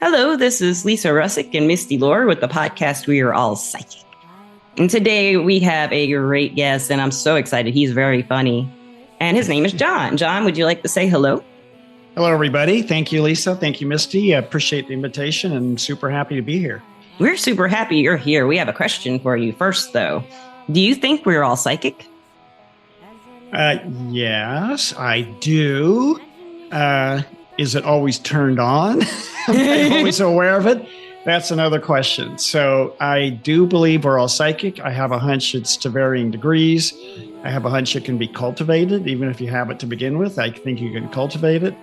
Hello, this is Lisa Russick and Misty Lore with the podcast We Are All Psychic. And today we have a great guest, and I'm so excited. He's very funny. And his name is John. John, would you like to say hello? Hello, everybody. Thank you, Lisa. Thank you, Misty. I appreciate the invitation and super happy to be here. We're super happy you're here. We have a question for you first, though. Do you think we're all psychic? Yes, I do. Is it always turned on? Am I always aware of it? That's another question. So I do believe we're all psychic. I have a hunch it's to varying degrees. I have a hunch it can be cultivated, even if you have it to begin with. I think you can cultivate it.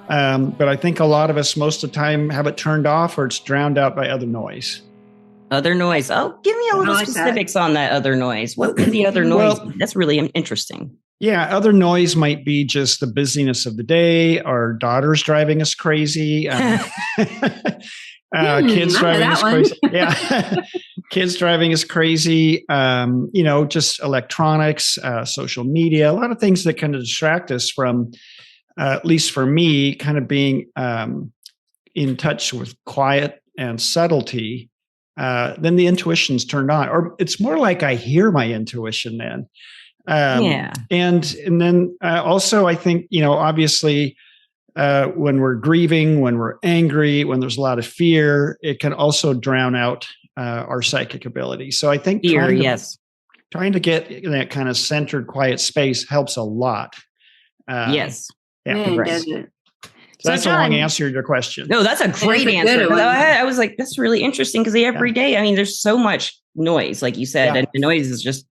But I think a lot of us most of the time have it turned off or it's drowned out by other noise. Other noise. Oh, give me a little specifics on that other noise. What is the other noise? Well, that's really interesting. Yeah, other noise might be just the busyness of the day. Our daughter's driving us crazy. Kids driving us crazy. Yeah, kids driving us crazy. Just electronics, social media, a lot of things that kind of distract us from, at least for me, kind of being in touch with quiet and subtlety. Then the intuition's turned on, or it's more like I hear my intuition then. And then also, I think, obviously, when we're grieving, when we're angry, when there's a lot of fear, it can also drown out our psychic ability. So I think trying to get in that kind of centered, quiet space helps a lot. Yes. Yeah. Does it? So that's John, a long answer to your question. No, that's a great answer. I was like, that's really interesting because every day, I mean, there's so much noise, like you said, and the noise is just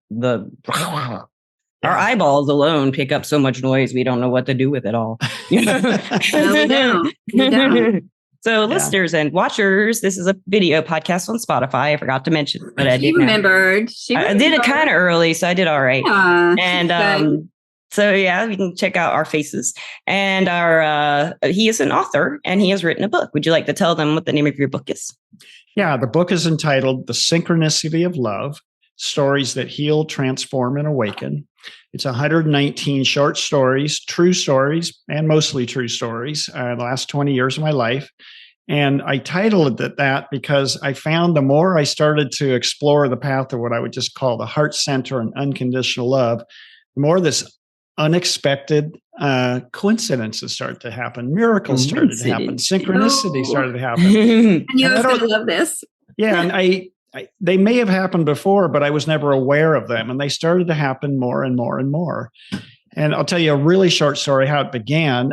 our eyeballs alone pick up so much noise. We don't know what to do with it all. No, we don't. So listeners and watchers, this is a video podcast on Spotify. I forgot to mention, but I did. I did it kind of early, so I did all right. And so we can check out our faces. And he is an author, and he has written a book. Would you like to tell them what the name of your book is? Yeah, the book is entitled The Synchronicity of Love: Stories That Heal, Transform, and Awaken. It's 119 short stories, true stories, and mostly true stories, the last 20 years of my life. And I titled it that because I found the more I started to explore the path of what I would just call the heart center and unconditional love, the more this unexpected coincidences started to happen, miracles started to happen, synchronicity started to happen. And you guys going to love this. Yeah, and they may have happened before, but I was never aware of them. And they started to happen more and more and more. And I'll tell you a really short story how it began.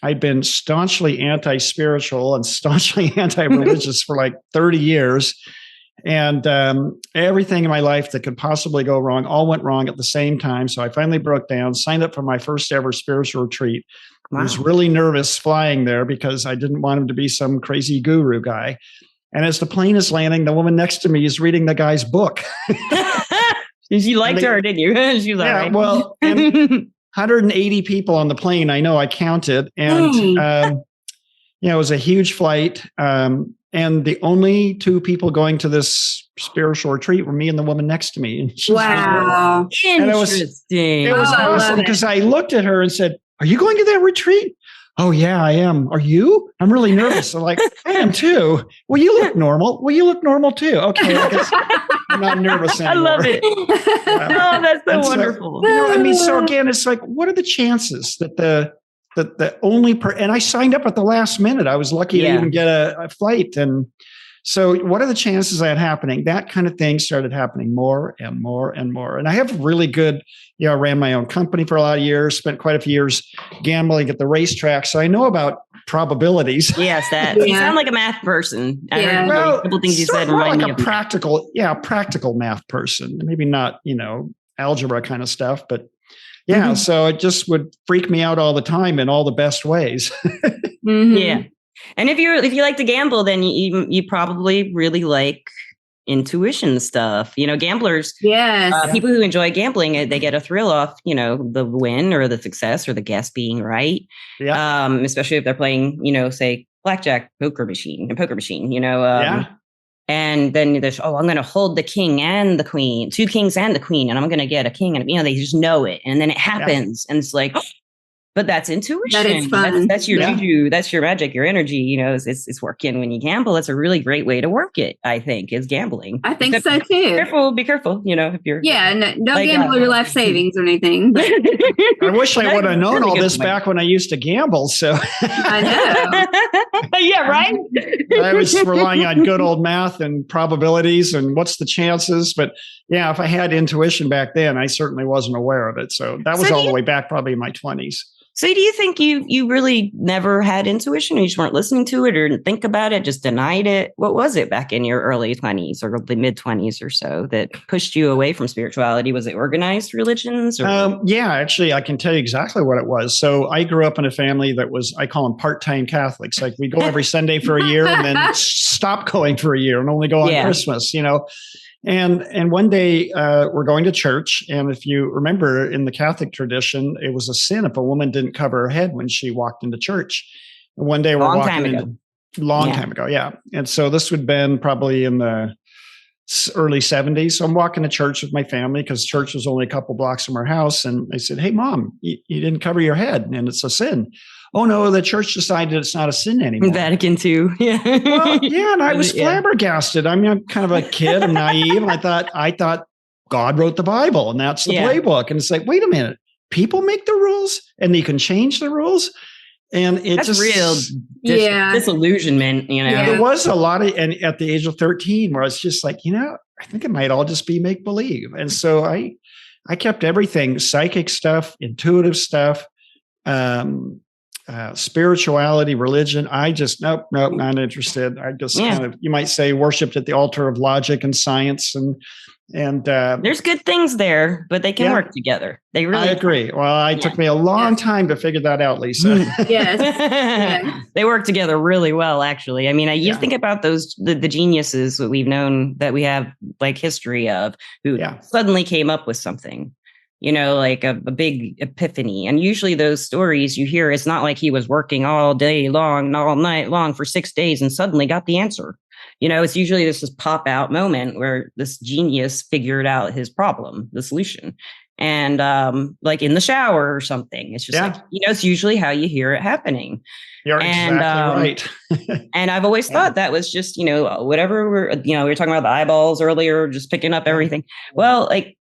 I'd been staunchly anti-spiritual and staunchly anti-religious for like 30 years. And everything in my life that could possibly go wrong all went wrong at the same time. So I finally broke down, signed up for my first ever spiritual retreat. Wow. I was really nervous flying there because I didn't want him to be some crazy guru guy. And as the plane is landing, the woman next to me is reading the guy's book. You liked her, didn't you? She was all right. Well, and 180 people on the plane, I know I counted. And, it was a huge flight. And the only two people going to this spiritual retreat were me and the woman next to me. And wow. Interesting. It was awesome because I looked at her and said, "Are you going to that retreat?" "Oh, yeah, I am." "Are you?" "I'm really nervous." I'm like, "I am too." "Well, you look normal." "Well, you look normal too." "Okay, I guess I'm not nervous anymore." I love it. Oh, that's so wonderful. So again, it's like, what are the chances that the only and I signed up at the last minute. I was lucky to even get a flight. And so what are the chances of that happening? That kind of thing started happening more and more and more. And I have really good, I ran my own company for a lot of years, spent quite a few years gambling at the racetrack. So I know about probabilities. Yes, you sound like a math person. I heard a couple things you said remind me of practical math person. Maybe not, algebra kind of stuff, but so it just would freak me out all the time in all the best ways. Yeah. And if you like to gamble, then you probably really like intuition stuff. Gamblers, people who enjoy gambling, they get a thrill off, the win or the success or the guess being right. Yeah. Especially if they're playing, say blackjack, poker machine. And then there's, I'm going to hold the king and the queen, 2 kings and the queen, and I'm going to get a king. And, they just know it. And then it happens. And it's like, But that's intuition. That is fun. That's your juju. That's your magic. Your energy. You know, it's working when you gamble. It's a really great way to work it. I think is gambling. I think so too. Be careful. You know, if you're don't gamble your life savings or anything. I wish I would have known all this back when I used to gamble. So I know. Yeah, right. I was relying on good old math and probabilities and what's the chances. But yeah, if I had intuition back then, I certainly wasn't aware of it. So that was all the way back, probably in my 20s. So do you think you really never had intuition? You just weren't listening to it or didn't think about it, just denied it? What was it back in your early 20s or the mid 20s or so that pushed you away from spirituality? Was it organized religions? Or? Yeah, actually, I can tell you exactly what it was. So I grew up in a family that was, I call them part-time Catholics. Like we go every Sunday for a year and then stop going for a year and only go on Christmas, you know. And one day we're going to church. And if you remember in the Catholic tradition, it was a sin if a woman didn't cover her head when she walked into church. And one day we're walking into long time ago. Yeah. And so this would have been probably in the early 70s. So I'm walking to church with my family because church was only a couple blocks from our house. And I said, "Hey, Mom, you didn't cover your head and it's a sin." "Oh, no, the church decided it's not a sin anymore." Vatican II. Yeah. Well, yeah. And I was flabbergasted. I mean, I'm kind of a kid. I'm naive. And I thought God wrote the Bible and that's the playbook. And it's like, wait a minute, people make the rules and they can change the rules. And that's real disillusionment, you know. Yeah. There was a lot of, and at the age of 13, where I was just like, you know, I think it might all just be make believe. And so I kept everything, psychic stuff, intuitive stuff, spirituality, religion. I just, nope, not interested. I just kind of, you might say, worshipped at the altar of logic and science. And there's good things there, but they can work together. They really. I agree. Well, it took me a long time to figure that out, Lisa. Yes. They work together really well, actually. I mean, you think about the geniuses that we've known, that we have like history of, who suddenly came up with something. You know, like a big epiphany. And usually those stories you hear, it's not like he was working all day long, all night long for 6 days and suddenly got the answer. You know, it's usually this pop out moment where this genius figured out his problem, the solution. And like in the shower or something. It's just like, you know, it's usually how you hear it happening. You're exactly right. And I've always thought that was just, you know, whatever we were talking about the eyeballs earlier, just picking up everything. Well, like,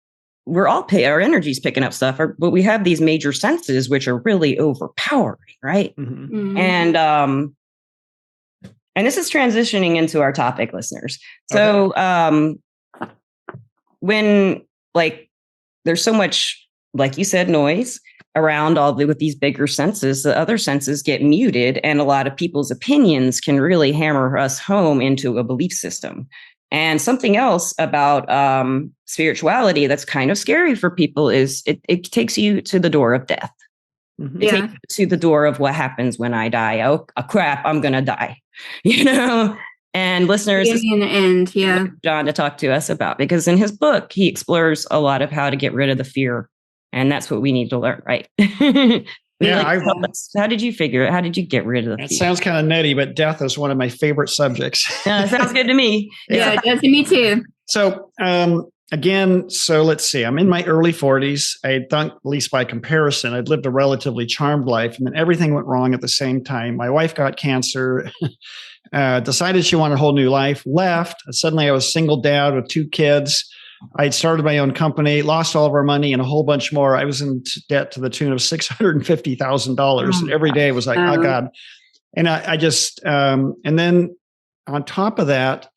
we're all our energy's picking up stuff, but we have these major senses, which are really overpowering. Right. Mm-hmm. And this is transitioning into our topic, listeners. So, when like, there's so much, like you said, noise around with these bigger senses, the other senses get muted, and a lot of people's opinions can really hammer us home into a belief system. And something else about spirituality that's kind of scary for people is it takes you to the door of death. Mm-hmm. It takes you to the door of what happens when I die. Oh, crap, I'm going to die. You know? And listeners, in the end, John to talk to us about, because in his book, he explores a lot of how to get rid of the fear. And that's what we need to learn, right? How did you figure it? How did you get rid of the fear? It sounds kind of nutty, but death is one of my favorite subjects. Sounds good to me. Yeah, it does to me too. So so let's see. I'm in my early 40s. I thought, at least by comparison, I'd lived a relatively charmed life, and then everything went wrong at the same time. My wife got cancer, decided she wanted a whole new life, left. Suddenly I was a single dad with 2 kids. I'd started my own company, lost all of our money and a whole bunch more. I was in debt to the tune of $650,000. And every day it was like, oh God. And I just, and then on top of that,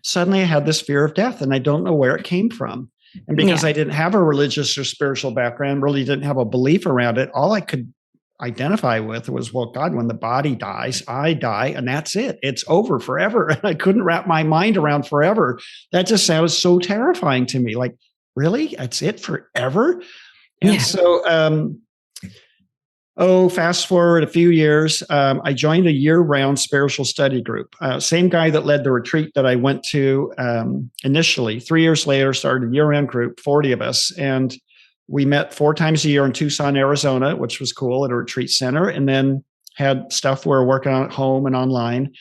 suddenly I had this fear of death, and I don't know where it came from. And because I didn't have a religious or spiritual background, really didn't have a belief around it, all I could identify with was, well, God, when the body dies, I die, and that's it. It's over forever. And I couldn't wrap my mind around forever. That just sounded so terrifying to me. Like, really? That's it forever? And so, fast forward a few years, I joined a year-round spiritual study group. Same guy that led the retreat that I went to initially. 3 years later, started a year-round group, 40 of us. And we met 4 times a year in Tucson, Arizona, which was cool, at a retreat center, and then had stuff we were working on at home and online.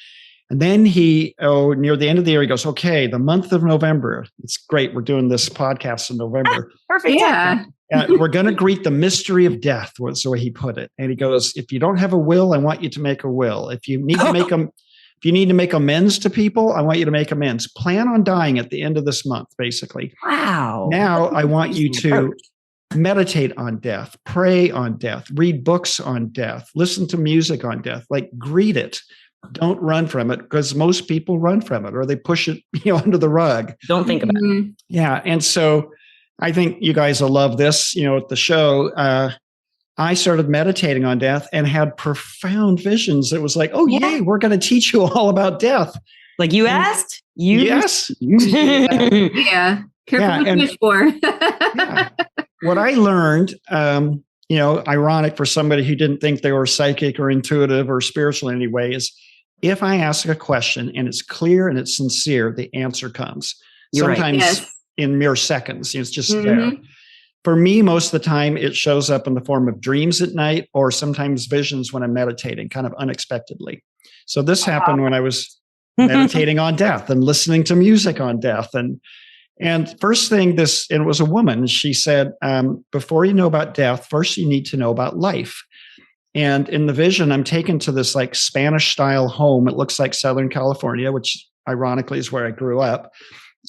And then near the end of the year, he goes, okay, the month of November. It's great. We're doing this podcast in November. Perfect. Yeah. We're going to greet the mystery of death, was the way he put it. And he goes, if you don't have a will, I want you to make a will. If you need to make them, if you need to make amends to people, I want you to make amends. Plan on dying at the end of this month, basically. Wow. Now I want you to meditate on death, pray on death, read books on death, listen to music on death, like greet it. Don't run from it, because most people run from it or they push it, under the rug. Don't think about it. Yeah. And so I think you guys will love this, at the show. I started meditating on death and had profound visions. It was like, oh, yay, we're going to teach you all about death. Like you asked? Yes. Yeah. Careful what you wish for. Yeah. What I learned, ironic for somebody who didn't think they were psychic or intuitive or spiritual in any way, is if I ask a question and it's clear and it's sincere, the answer comes. You're sometimes right. in mere seconds. It's just there. For me, most of the time, it shows up in the form of dreams at night or sometimes visions when I'm meditating, kind of unexpectedly. So this happened when I was meditating on death and listening to music on death. And first thing, and it was a woman, she said, before you know about death, first you need to know about life. And in the vision, I'm taken to this like Spanish style home. It looks like Southern California, which ironically is where I grew up.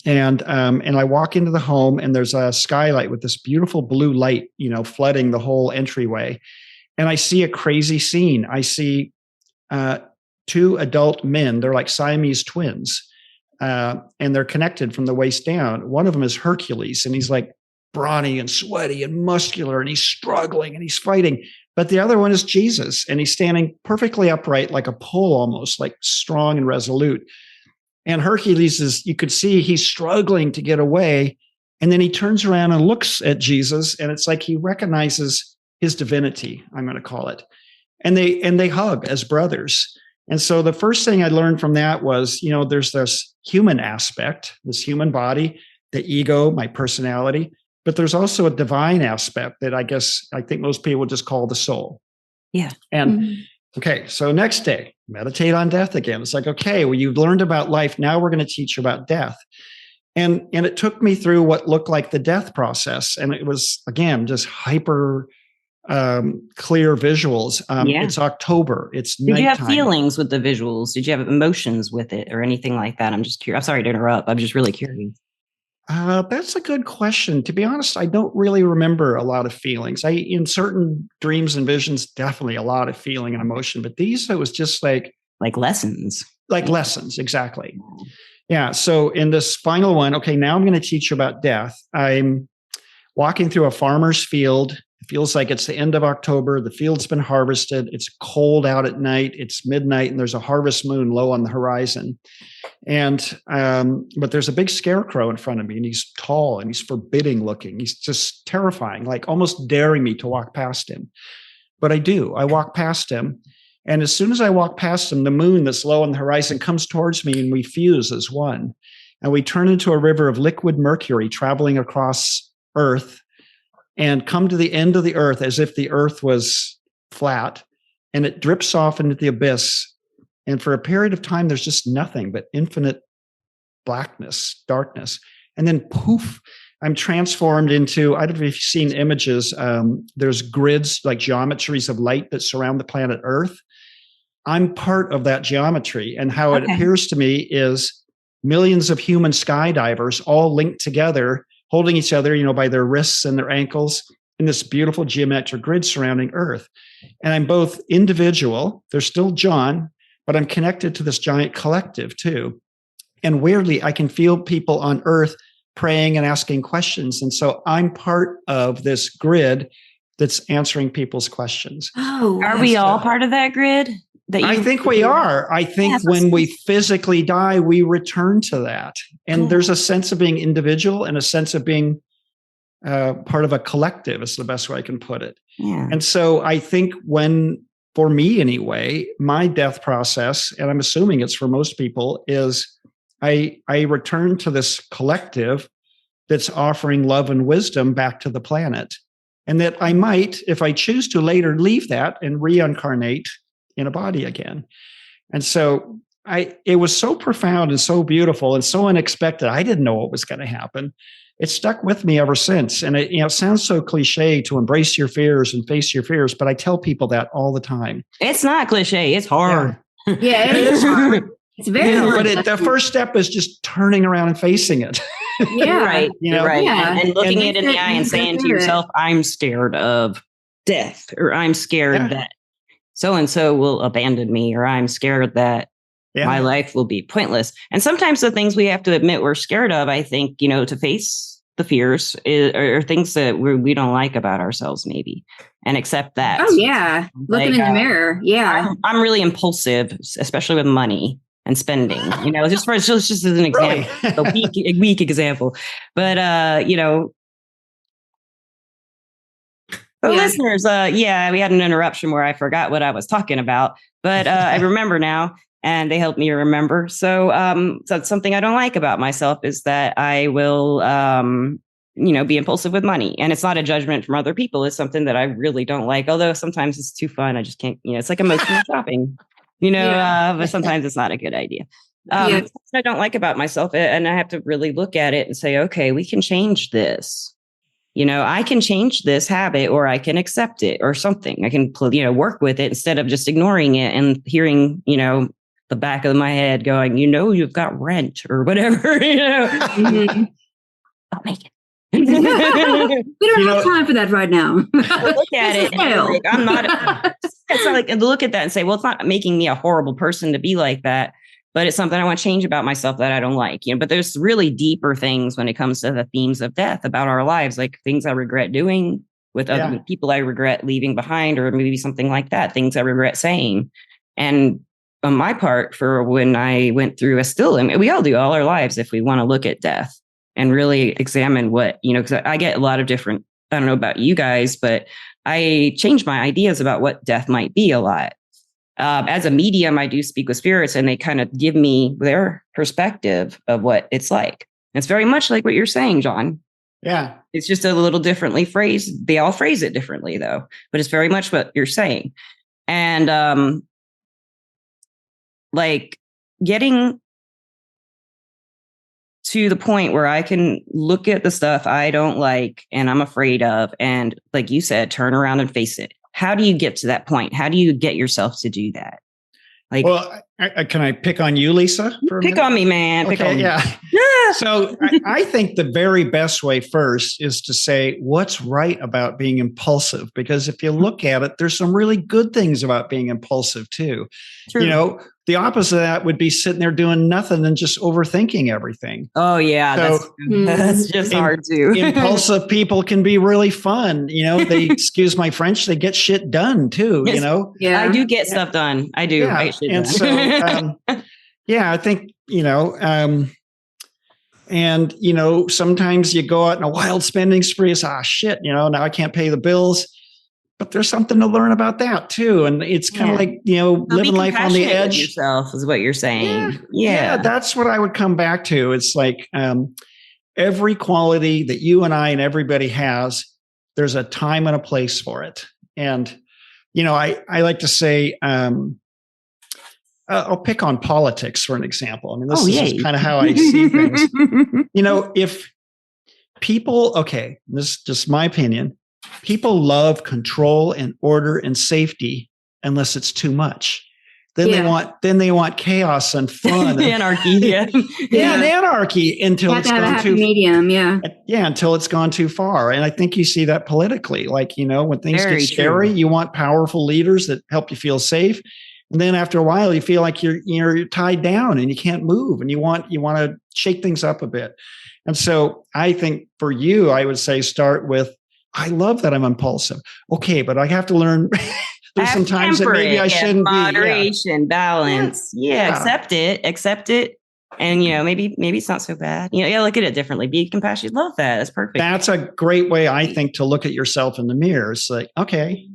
And I walk into the home and there's a skylight with this beautiful blue light, flooding the whole entryway. And I see a crazy scene. I see two adult men. They're like Siamese twins. And they're connected from the waist down. One of them is Hercules, and he's like brawny and sweaty and muscular, and he's struggling and he's fighting. But the other one is Jesus, and he's standing perfectly upright, like a pole almost, like strong and resolute. And Hercules you could see he's struggling to get away. And then he turns around and looks at Jesus, and it's like he recognizes his divinity, I'm going to call it. And they hug as brothers. And so the first thing I learned from that was, there's this human aspect, this human body, the ego, my personality, but there's also a divine aspect that I think most people would just call the soul. Yeah. And okay, so next day, meditate on death again. It's like, okay, well, you've learned about life. Now we're going to teach you about death. And it took me through what looked like the death process. And it was, again, just hyper clear visuals. It's October. It's nighttime. Did you have feelings with the visuals? Did you have emotions with it or anything like that? I'm just curious. I'm sorry to interrupt. I'm just really curious. That's a good question. To be honest, I don't really remember a lot of feelings. In certain dreams and visions, definitely a lot of feeling and emotion. But these, it was just like lessons. Like lessons, exactly. Yeah. So in this final one, okay, now I'm going to teach you about death. I'm walking through a farmer's field. It feels like it's the end of October. The field's been harvested. It's cold out at night. It's midnight, and there's a harvest moon low on the horizon. And but there's a big scarecrow in front of me, and he's tall and he's forbidding looking. He's just terrifying, like almost daring me to walk past him. But I do. I walk past him, and as soon as I walk past him, the moon that's low on the horizon comes towards me, and we fuse as one. And we turn into a river of liquid mercury traveling across Earth, and come to the end of the earth as if the earth was flat, and it drips off into the abyss. And for a period of time, there's just nothing but infinite blackness, darkness. And then poof, I'm transformed into, I don't know if you've seen images. There's grids, like geometries of light that surround the planet Earth. I'm part of that geometry. And how it appears to me is millions of human skydivers all linked together, holding each other, by their wrists and their ankles in this beautiful geometric grid surrounding Earth. And I'm both individual, there's still John, but I'm connected to this giant collective too. And weirdly, I can feel people on Earth praying and asking questions. And so I'm part of this grid that's answering people's questions. Oh, are we all part of that grid? I think we are. I think when we physically die, we return to that. And there's a sense of being individual and a sense of being part of a collective is the best way I can put it. Yeah. And so I think for me anyway, my death process, and I'm assuming it's for most people, is I return to this collective that's offering love and wisdom back to the planet. And that I might, if I choose to later, leave that and reincarnate in a body again. And so it was so profound and so beautiful and so unexpected. I didn't know what was going to happen. It stuck with me ever since. And it sounds so cliche to embrace your fears and face your fears, but I tell people that all the time. It's not cliche. It's hard. Yeah, it is hard. It's very hard. But the first step is just turning around and facing it. Yeah. Right. Right. Yeah. And looking it in the eye and saying to yourself, I'm scared of death, or I'm scared that so-and-so will abandon me, or I'm scared that my life will be pointless. And sometimes the things we have to admit we're scared of, I think, to face the fears are things that we don't like about ourselves, maybe, and accept that. Oh, yeah. Looking in the mirror. Yeah. I'm really impulsive, especially with money and spending, just as an example, really? a weak example. But, listeners, we had an interruption where I forgot what I was talking about, but I remember now. And they helped me remember. So that's something I don't like about myself, is that I will, be impulsive with money. And it's not a judgment from other people. It's something that I really don't like. Although sometimes it's too fun. I just can't, it's like emotional shopping, but sometimes it's not a good idea. I don't like about myself. And I have to really look at it and say, okay, we can change this. I can change this habit, or I can accept it, or something. I can, work with it instead of just ignoring it and hearing, the back of my head going, you've got rent or whatever, Mm-hmm. I'll make it. We don't have time for that right now. Look at it. And I'm not, it's not like, and look at that and say, well, it's not making me a horrible person to be like that, but it's something I want to change about myself that I don't like, but there's really deeper things when it comes to the themes of death about our lives, like things I regret doing with other people I regret leaving behind, or maybe something like that, things I regret saying. And on my part, for when I went through we all do all our lives, if we want to look at death and really examine what, because I get a lot of different, I don't know about you guys, but I change my ideas about what death might be a lot. As a medium, I do speak with spirits, and they kind of give me their perspective of what it's like. It's very much like what you're saying, John. Yeah. It's just a little differently phrased. They all phrase it differently, though, but it's very much what you're saying. And, like getting to the point where I can look at the stuff I don't like and I'm afraid of, and like you said, turn around and face it. How do you get to that point? How do you get yourself to do that? Like, well, can I pick on you, Lisa? Pick on me, man. Okay, pick on me. Yeah. So I think the very best way first is to say what's right about being impulsive, because if you look at it, there's some really good things about being impulsive too. True. The opposite of that would be sitting there doing nothing and just overthinking everything. Oh yeah, so, that's just hard too. Impulsive people can be really fun. They, excuse my French, they get shit done too. Yeah, I do get stuff done. I do. Yeah. I get shit and done. so, I think sometimes you go out in a wild spending spree. It's shit. Now I can't pay the bills. But there's something to learn about that too. And it's kind of like, living life on the edge. Yourself is what you're saying. Yeah. That's what I would come back to. It's like every quality that you and I and everybody has, there's a time and a place for it. And, I like to say, I'll pick on politics for an example. I mean, this is just kind of how I see things. If people, this is just my opinion, people love control and order and safety unless it's too much. Then they want chaos and fun, anarchy. And anarchy until it's gone too medium. Until it's gone too far. And I think you see that politically, like when things get scary, you want powerful leaders that help you feel safe. And then after a while, you feel like you're tied down and you can't move, and you want to shake things up a bit. And so I think for you, I would say start with, I love that I'm impulsive. Okay, but I have to learn. There's some times that maybe I shouldn't moderation, balance. Yeah, accept it. And, maybe it's not so bad. Look at it differently. Be compassionate. Love that. That's perfect. That's a great way, I think, to look at yourself in the mirror. It's like, okay,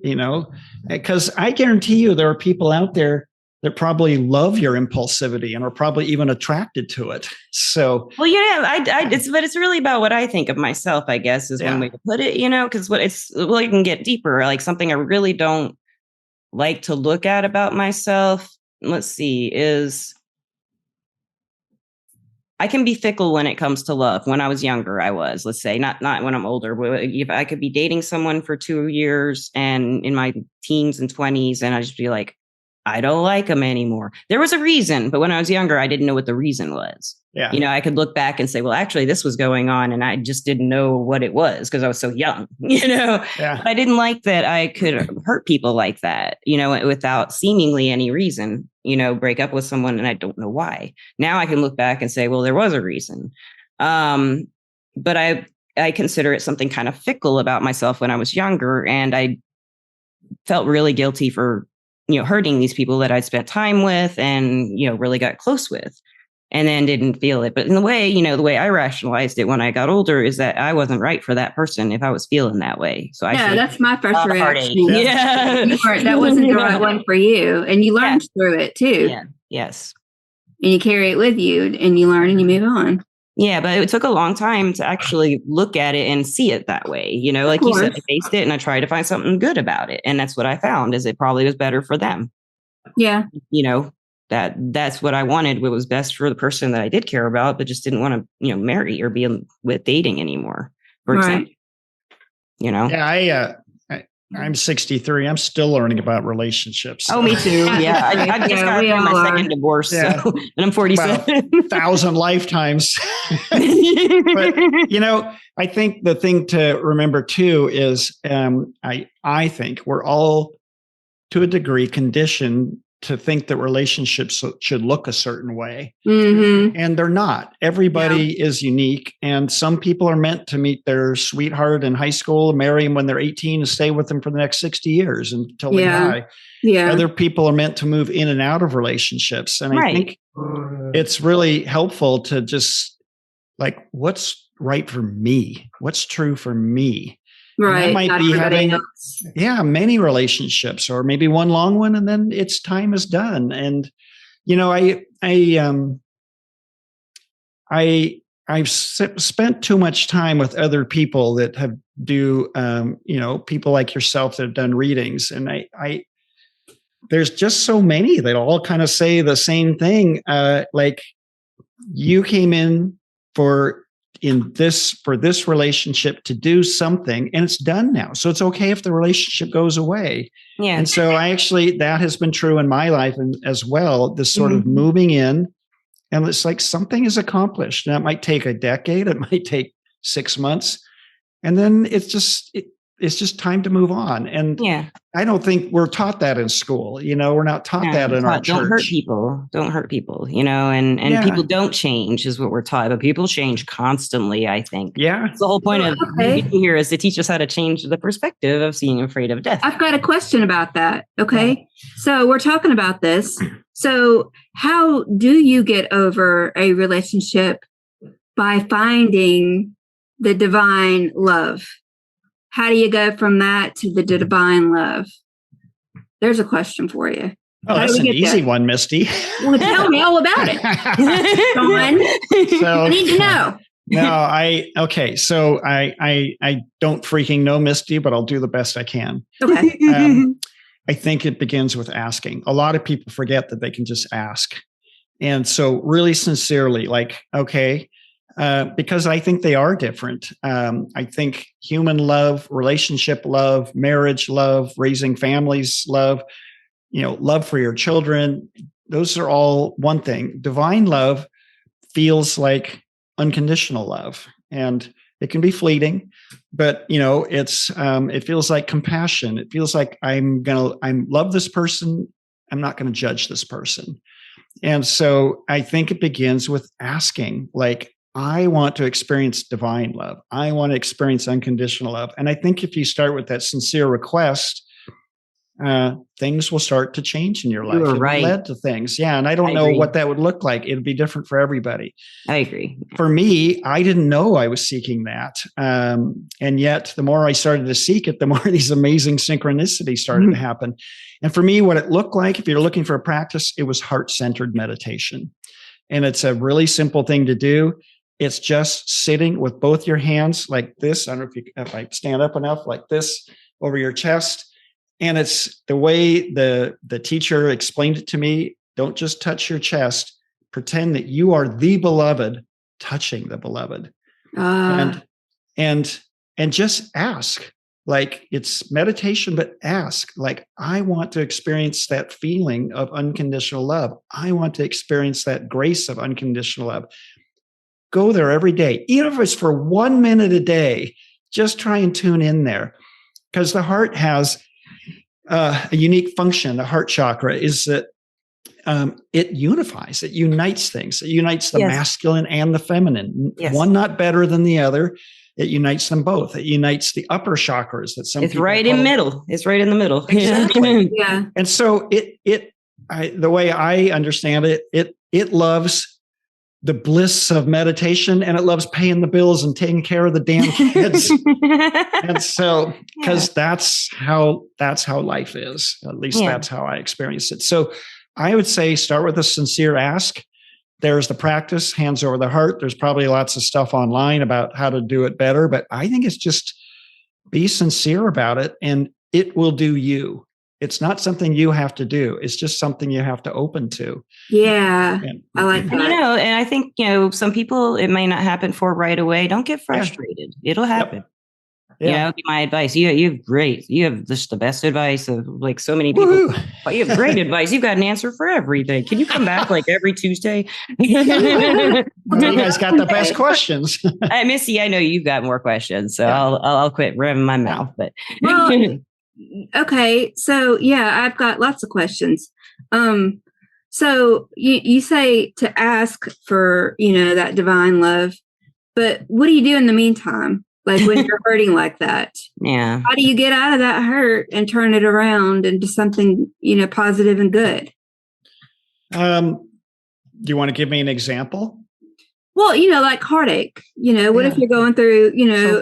because I guarantee you there are people out there that probably love your impulsivity and are probably even attracted to it. So, well, it's really about what I think of myself, I guess, is one way to put it, because I can get deeper, like something I really don't like to look at about myself. Let's see, is I can be fickle when it comes to love. When I was younger, I was, let's say, not when I'm older. If I could be dating someone for 2 years and in my teens and 20s, and I just be like, I don't like him anymore. There was a reason, but when I was younger, I didn't know what the reason was. Yeah. I could look back and say, well, actually, this was going on, and I just didn't know what it was because I was so young, Yeah. But I didn't like that I could hurt people like that, without seemingly any reason, break up with someone and I don't know why. Now I can look back and say, well, there was a reason. But I consider it something kind of fickle about myself when I was younger, and I felt really guilty for hurting these people that I'd spent time with and, really got close with, and then didn't feel it. But in the way, the way I rationalized it when I got older is that I wasn't right for that person if I was feeling that way. So that's my first reaction. Yeah. That wasn't the right one for you. And you learned through it too. Yeah. Yes. And you carry it with you and you learn and you move on. Yeah, but it took a long time to actually look at it and see it that way. Like you said, I faced it and I tried to find something good about it. And that's what I found, is it probably was better for them. Yeah. That's what I wanted, what was best for the person that I did care about, but just didn't want to, marry or be with dating anymore, for example. Yeah, I'm 63. I'm still learning about relationships. So. Oh, me too. Yeah. I just got through my second divorce. Yeah. So, and I'm 47. Well, 1,000 lifetimes. But, I think the thing to remember too is I think we're all, to a degree, conditioned to think that relationships should look a certain way. Mm-hmm. And they're not. Everybody is unique. And some people are meant to meet their sweetheart in high school, marry them when they're 18 and stay with them for the next 60 years until they die. Yeah. Other people are meant to move in and out of relationships. And I think it's really helpful to just what's right for me? What's true for me? Right. And that might be having many relationships, or maybe one long one, and then its time is done. And I've spent too much time with other people that have people like yourself that have done readings, and I there's just so many that all kind of say the same thing. Like, you came in for this relationship to do something, and it's done now. So it's okay if the relationship goes away. Yeah. And so that has been true in my life as well, this sort of moving in, and it's like something is accomplished. Now, it might take a decade, it might take 6 months, and then it's just time to move on. And I don't think we're taught that in school. We're not taught that in our church. Don't hurt people, and people don't change is what we're taught, but people change constantly, I think. Yeah. The whole point of here is to teach us how to change the perspective of being afraid of death. I've got a question about that. Okay. Yeah. So we're talking about this. So how do you get over a relationship by finding the divine love? How do you go from that to the divine love? There's a question for you. Oh, that's an easy one, Misty. Well, tell me all about it. I need to know. So I don't freaking know, Misty, but I'll do the best I can. Okay. I think it begins with asking. A lot of people forget that they can just ask. And so really sincerely, because I think they are different. I think human love, relationship love, marriage love, raising families love, love for your children, those are all one thing. Divine love feels like unconditional love, and it can be fleeting, but it feels like compassion. It feels like I love this person. I'm not going to judge this person. And so I think it begins with asking, I want to experience divine love. I want to experience unconditional love. And I think if you start with that sincere request, things will start to change in your life. You're right. It led to things. Yeah. And I don't know what that would look like. It'd be different for everybody. I agree. For me, I didn't know I was seeking that. And yet the more I started to seek it, the more these amazing synchronicities started to happen. And for me, what it looked like, if you're looking for a practice, it was heart-centered meditation. And it's a really simple thing to do. It's just sitting with both your hands like this. I don't know if I stand up enough, like this over your chest. And it's the way the teacher explained it to me. Don't just touch your chest. Pretend that you are the beloved touching the beloved. And just ask, like, it's meditation, but ask, like, I want to experience that feeling of unconditional love. I want to experience that grace of unconditional love. Go there every day, even if it's for 1 minute a day. Just try and tune in there, because the heart has a unique function. The heart chakra is that it unifies, it unites things. It unites the masculine and the feminine. One not better than the other. It unites them both. It unites the upper chakras that some. It's right in middle. It's right in the middle. Exactly. Yeah. And so the way I understand it, it loves the bliss of meditation, and it loves paying the bills and taking care of the damn kids. And so, because that's how life is. At least that's how I experience it. So I would say start with a sincere ask. There's the practice, hands over the heart. There's probably lots of stuff online about how to do it better, but I think it's just be sincere about it, and it will do you. It's not something you have to do. It's just something you have to open to. Yeah. I like that. And I think, some people, it may not happen for right away. Don't get frustrated. It'll happen. Yep. My advice. You have just the best advice of like so many people. Woo-hoo. You have great advice. You've got an answer for everything. Can you come back like every Tuesday? You guys got the best questions. Misty, I know you've got more questions, so I'll quit revving my mouth. But okay, so I've got lots of questions. So you say to ask for that divine love, but what do you do in the meantime? Like when you're hurting like that? Yeah. How do you get out of that hurt and turn it around into something, positive and good? Do you want to give me an example? Well, like heartache, what if you're going through,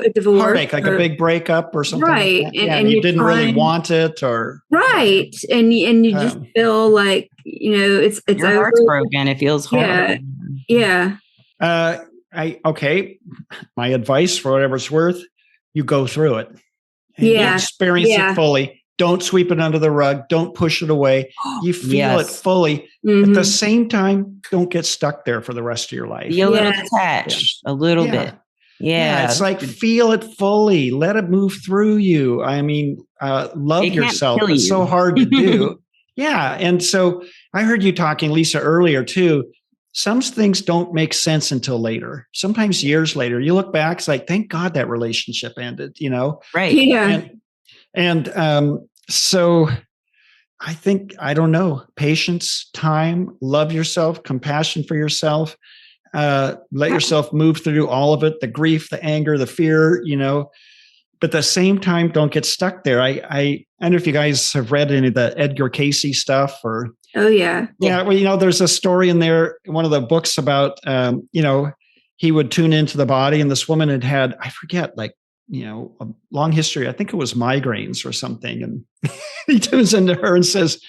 a divorce? Heartache, like a big breakup or something. Right. Like and you didn't really want it or. Right. And you just feel like, it's your heart's broken. It feels hard. Yeah. Okay. My advice, for whatever it's worth, you go through it. And you experience it fully. Don't sweep it under the rug. Don't push it away. You feel it fully. Mm-hmm. At the same time, don't get stuck there for the rest of your life. Be a little detached, a little bit. Yeah. It's like feel it fully. Let it move through you. I mean, love yourself. It's so hard to do. And so I heard you talking, Lisa, earlier too. Some things don't make sense until later. Sometimes years later, you look back, it's like, thank God that relationship ended, Right. Yeah. And so I think, I don't know, patience, time, love yourself, compassion for yourself, let yourself move through all of it, the grief, the anger, the fear, but at the same time, don't get stuck there. I don't know if you guys have read any of the Edgar Cayce stuff or. Oh, yeah. Yeah. Well, there's a story in there, one of the books about, he would tune into the body, and this woman had, I forget, like, a long history. I think it was migraines or something. And he tunes into her and says,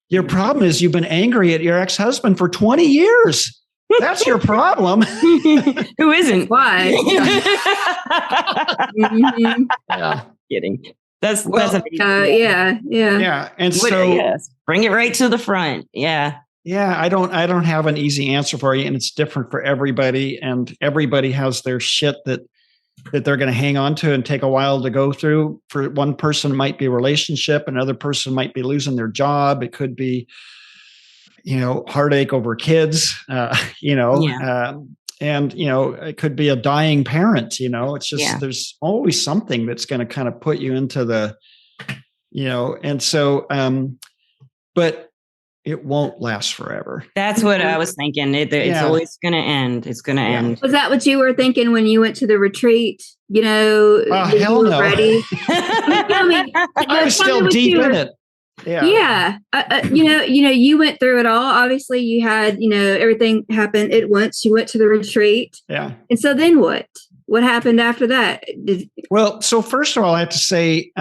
your problem is you've been angry at your ex-husband for 20 years. That's your problem. Who isn't? Why? Mm-hmm. Yeah. Kidding. That's amazing. Yeah. And so bring it right to the front. Yeah. Yeah. I don't have an easy answer for you, and it's different for everybody, and everybody has their shit that they're going to hang on to and take a while to go through. For one person, it might be a relationship. Another person might be losing their job. It could be, heartache over kids, and, it could be a dying parent, it's just, there's always something that's going to kind of put you into the, and so, but it won't last forever. That's what I was thinking. It's always going to end. It's going to end. Was that what you were thinking when you went to the retreat? Hell no. Ready? I was still deep in it. Yeah. You went through it all. Obviously you had, everything happened at once. You went to the retreat. Yeah. And so then what happened after that? Well, so first of all, I have to say,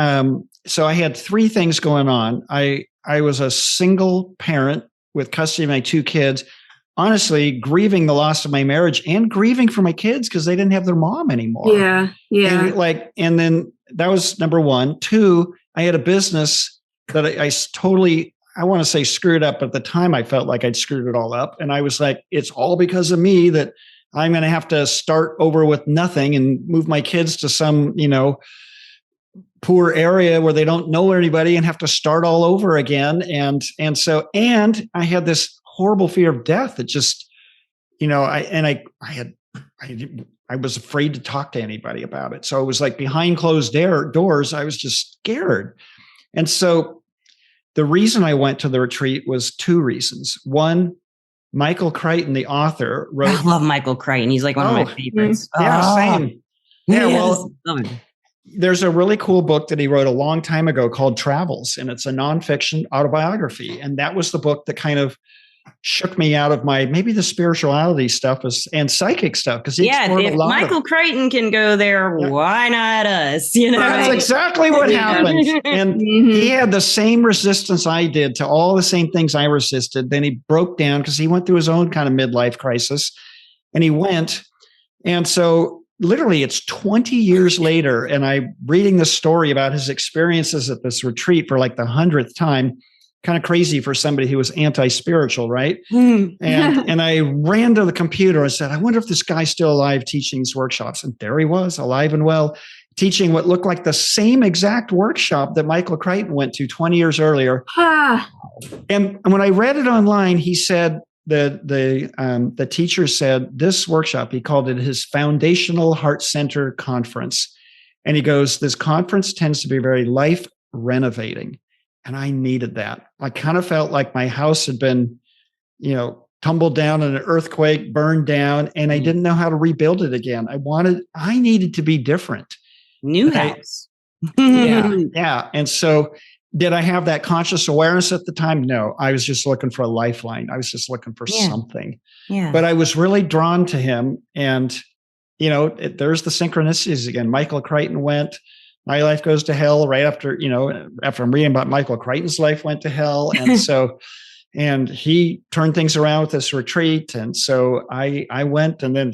so I had three things going on. I was a single parent with custody of my two kids, honestly grieving the loss of my marriage and grieving for my kids because they didn't have their mom anymore. Yeah. Yeah. And then that was number one. Two, I had a business that I totally, I want to say screwed up. But at the time I felt like I'd screwed it all up. And I was like, it's all because of me that I'm going to have to start over with nothing and move my kids to some, poor area where they don't know anybody and have to start all over again. And I had this horrible fear of death. It just, I was afraid to talk to anybody about it. So it was like behind closed doors, I was just scared. And so the reason I went to the retreat was two reasons. One, Michael Crichton, the author, wrote. I love Michael Crichton. He's like one of my favorites. Yeah, same. Yeah, well, there's a really cool book that he wrote a long time ago called Travels, and it's a nonfiction autobiography. And that was the book that kind of shook me out of maybe the spirituality stuff and psychic stuff. Because if Michael Crichton can go there, why not us? That's exactly what happened. And he had the same resistance I did to all the same things I resisted. Then he broke down because he went through his own kind of midlife crisis, and he went. And so literally it's 20 years later, and I'm reading the story about his experiences at this retreat for like the 100th time. Kind of crazy for somebody who was anti-spiritual, right? And I ran to the computer and said, I wonder if this guy's still alive teaching these workshops. And there he was, alive and well, teaching what looked like the same exact workshop that Michael Crichton went to 20 years earlier. And when I read it online, he said, the teacher said this workshop, he called it his Foundational Heart Center Conference. And he goes, this conference tends to be very life renovating. And I needed that. I kind of felt like my house had been, tumbled down in an earthquake, burned down, and I didn't know how to rebuild it again. I needed to be different. New house. Yeah. And so did I have that conscious awareness at the time? No, I was just looking for a lifeline. I was just looking for something. Yeah. But I was really drawn to him. And, there's the synchronicities again. Michael Crichton went. My life goes to hell right after, after I'm reading about Michael Crichton's life went to hell. And so, and he turned things around with this retreat. And so I went, and then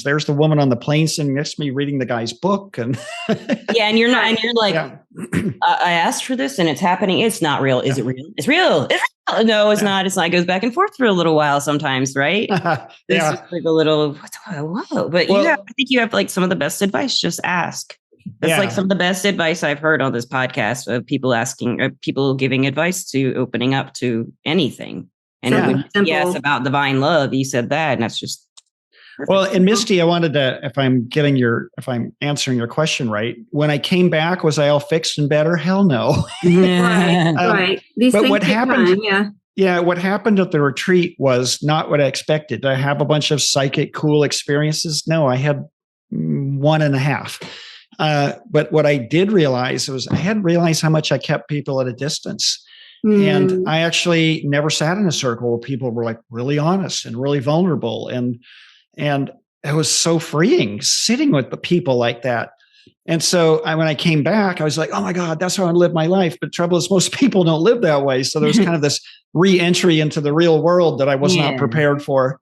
there's the woman on the plane sitting next to me reading the guy's book. And and you're like, I asked for this and it's happening. It's not real. Is it real? It's real. It's real. No, it's not. It's not. It goes back and forth for a little while sometimes, right? It's just like a little, whoa. But I think you have like some of the best advice. Just ask. That's like some of the best advice I've heard on this podcast of people giving advice to opening up to anything. And when you asked about divine love, you said that, and that's just perfect. Well, and Misty, I wanted to, if I'm answering your question right, when I came back, was I all fixed and better? Hell no. Right. These but things what happened? Time, what happened at the retreat was not what I expected. Did I have a bunch of psychic cool experiences? No, I had 1.5. But what I did realize was I hadn't realized how much I kept people at a distance. And I actually never sat in a circle where people were like really honest and really vulnerable. And it was so freeing sitting with the people like that. And so when I came back, I was like, oh my God, that's how I live my life. But the trouble is most people don't live that way. So there was kind of this re-entry into the real world that I was not prepared for.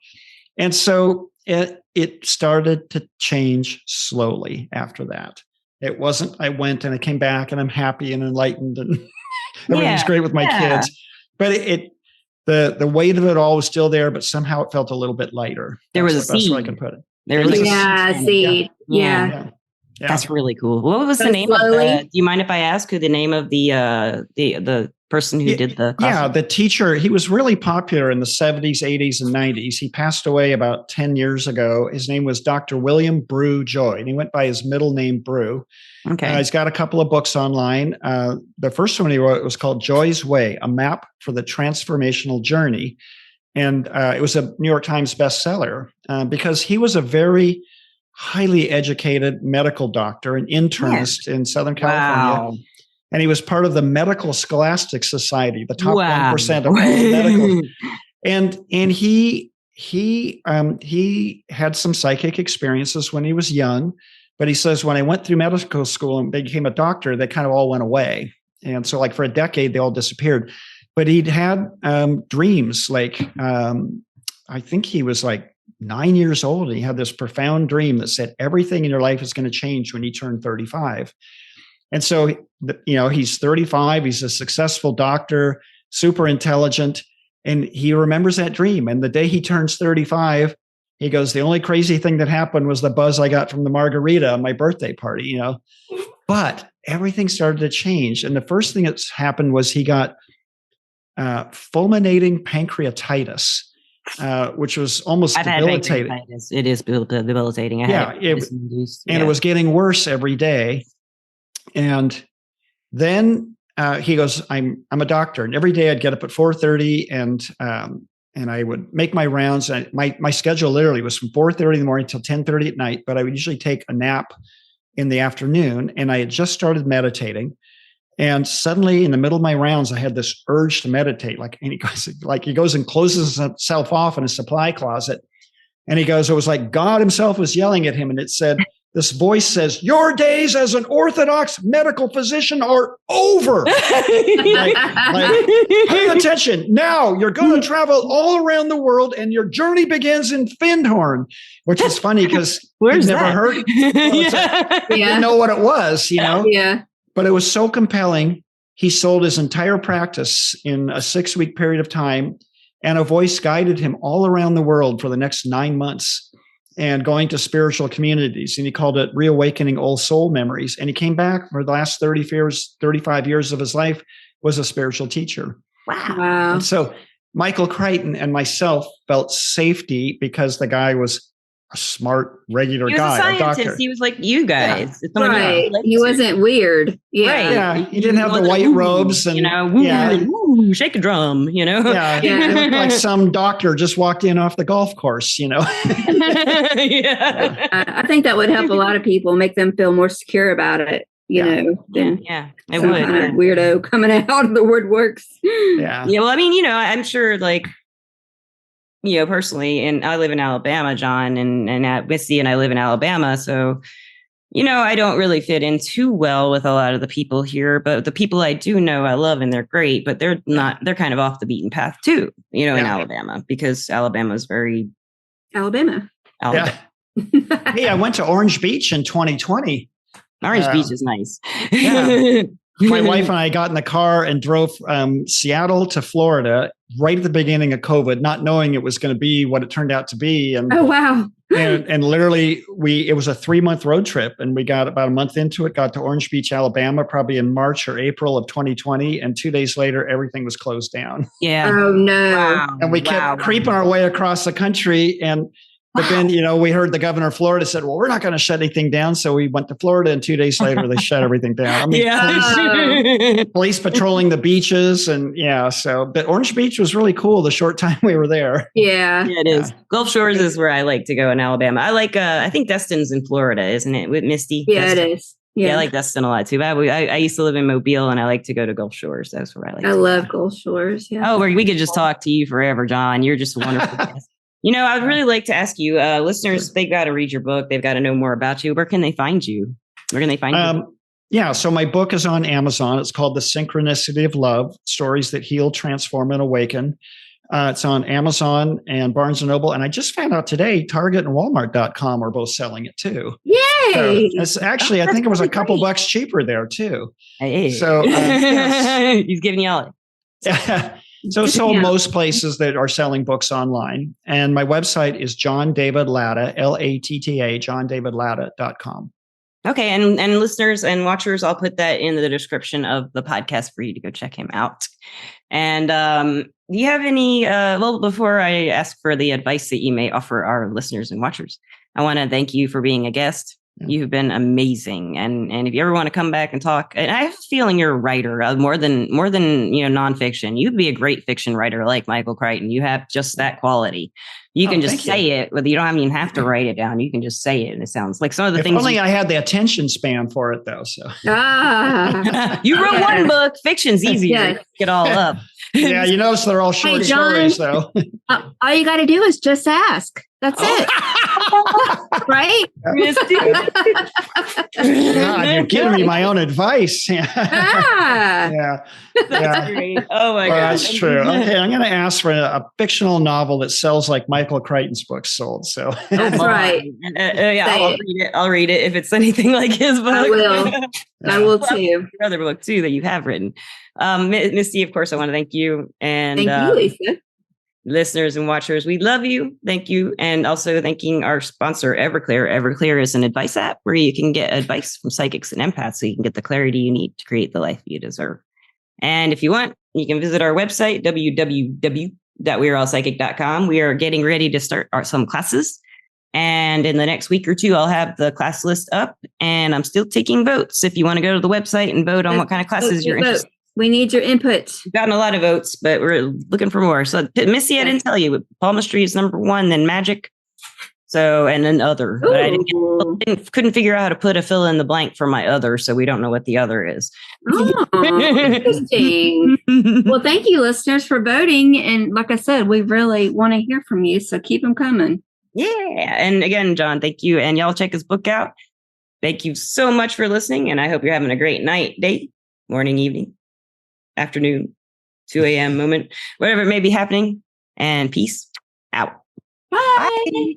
And so it started to change slowly after that. It wasn't, I went and I came back and I'm happy and enlightened and everything's great with my kids. But the weight of it all was still there, but somehow it felt a little bit lighter. There was a seed. That's where I can put it. There was a seed. Yeah. That's really cool. What was the name of do you mind if I ask who the name of the person who did the class? Yeah, the teacher, he was really popular in the 70s, 80s, and 90s. He passed away about 10 years ago. His name was Dr. William Brew Joy, and he went by his middle name, Brew. Okay. He's got a couple of books online. The first one he wrote was called Joy's Way, A Map for the Transformational Journey. And it was a New York Times bestseller because he was a very highly educated medical doctor, an internist in Southern California. Wow. And he was part of the Medical Scholastic Society, the top 1% of all medical. And he had some psychic experiences when he was young. But he says, when I went through medical school and became a doctor, they kind of all went away. And so like for a decade, they all disappeared. But he'd had dreams. Like I think he was like 9 years old. And he had this profound dream that said everything in your life is going to change when you turn 35. And so, he's 35. He's a successful doctor, super intelligent. And he remembers that dream. And the day he turns 35, He goes, the only crazy thing that happened was the buzz I got from the margarita on my birthday party, but everything started to change. And the first thing that's happened was he got fulminating pancreatitis, which was almost debilitating. It is debilitating. It was getting worse every day. And then he goes, I'm a doctor, and every day I'd get up at 4:30 and I would make my rounds. My schedule literally was from 4:30 in the morning till 10:30 at night, but I would usually take a nap in the afternoon. And I had just started meditating. And suddenly in the middle of my rounds, I had this urge to meditate. He goes and closes himself off in a supply closet. And he goes, it was like God himself was yelling at him. And it said, this voice says, your days as an Orthodox medical physician are over. Pay attention. Now you're going to travel all around the world and your journey begins in Findhorn, which is funny because I've never heard. Didn't know what it was, Yeah. But it was so compelling. He sold his entire practice in a 6-week period of time, and a voice guided him all around the world for the next 9 months and going to spiritual communities. And he called it Reawakening Old Soul Memories. And he came back for the last 35 years of his life, was a spiritual teacher. Wow. And so Michael Crichton and myself felt safety because the guy was a smart, regular guy, a scientist. doctor. He was like you guys. Yeah. Right. He wasn't weird. Yeah. Right. Yeah. He didn't have the white robes and shake a drum, Yeah. He looked like some doctor just walked in off the golf course, I think that would help a lot of people, make them feel more secure about it, than it would. Kind of weirdo coming out of the woodworks. Yeah. Yeah. Well, I mean, I'm sure personally, and I live in Alabama, John, and Misty and I live in Alabama. So, I don't really fit in too well with a lot of the people here, but the people I do know, I love, and they're great, but they're kind of off the beaten path too, in Alabama, because Alabama is very Alabama. Yeah. Hey, I went to Orange Beach in 2020. Orange Beach is nice. Yeah. My wife and I got in the car and drove Seattle to Florida right at the beginning of COVID, not knowing it was going to be what it turned out to be. And oh, wow. and literally it was a 3-month road trip, and we got about a month into it, got to Orange Beach, Alabama, probably in March or April of 2020. And 2 days later, everything was closed down. Yeah. Oh, no. Wow. And we kept creeping our way across the country. But then, we heard the governor of Florida said, well, we're not going to shut anything down. So we went to Florida, and 2 days later, they shut everything down. I mean, police patrolling the beaches. And but Orange Beach was really cool the short time we were there. Yeah. Yeah, it is. Gulf Shores is where I like to go in Alabama. I like, I think Destin's in Florida, isn't it? With Misty? Yeah, Destin. it is. Yeah. I like Destin a lot too. I used to live in Mobile, and I like to go to Gulf Shores. That's where I like. I love Gulf Shores. Yeah. Oh, we could just talk to you forever, John. You're just a wonderful guest. I would really like to ask you, listeners, they've got to read your book. They've got to know more about you. Where can they find you? Where can they find you? Yeah. So my book is on Amazon. It's called The Synchronicity of Love, Stories That Heal, Transform, and Awaken. It's on Amazon and Barnes & Noble. And I just found out today, Target and Walmart.com are both selling it too. Yay! So it's actually, I think it was a couple bucks cheaper there too. Hey. So yes. He's giving you all it. So sold most places that are selling books online. And my website is John David Latta, Latta, johndavidlatta.com. Okay. And listeners and watchers, I'll put that in the description of the podcast for you to go check him out. And do you have any, before I ask for the advice that you may offer our listeners and watchers, I want to thank you for being a guest. You've been amazing. And if you ever want to come back and talk, and I have a feeling you're a writer more than nonfiction. You'd be a great fiction writer like Michael Crichton. You have just that quality. You can just say it, whether you don't even have to write it down. You can just say it. And it sounds like some of the things. Only I had the attention span for it though. So you wrote one book. Fiction's easier. Pick it all up. Yeah. You notice they're all short stories though. All you got to do is just ask. That's it. Right? God, you're giving me my own advice. Yeah. That's great. Oh my God. That's true. Okay. I'm going to ask for a fictional novel that sells like Michael Crichton's books sold. So that's right. I'll read it if it's anything like his book. I will too. Your other book too that you have written. Misty, of course, I want to thank you. And thank you, Lisa. listeners and watchers, we love you. Thank you. And also thanking our sponsor, Everclear. Everclear is an advice app where you can get advice from psychics and empaths so you can get the clarity you need to create the life you deserve. And if you want, you can visit our website, www.weareallpsychic.com. We are getting ready to start some classes. And in the next week or two, I'll have the class list up, and I'm still taking votes. If you want to go to the website and vote on what kind of classes you're interested in. We need your input. We've gotten a lot of votes, but we're looking for more. So Missy, I didn't tell you, palmistry is number one, then magic. So, and then other, but I couldn't figure out how to put a fill in the blank for my other. So we don't know what the other is. Oh, interesting. Well, thank you, listeners, for voting. And like I said, we really want to hear from you. So keep them coming. Yeah. And again, John, thank you. And y'all check his book out. Thank you so much for listening. And I hope you're having a great night, day, morning, evening, afternoon, 2 a.m. moment, whatever it may be happening. And peace out. Bye. Bye.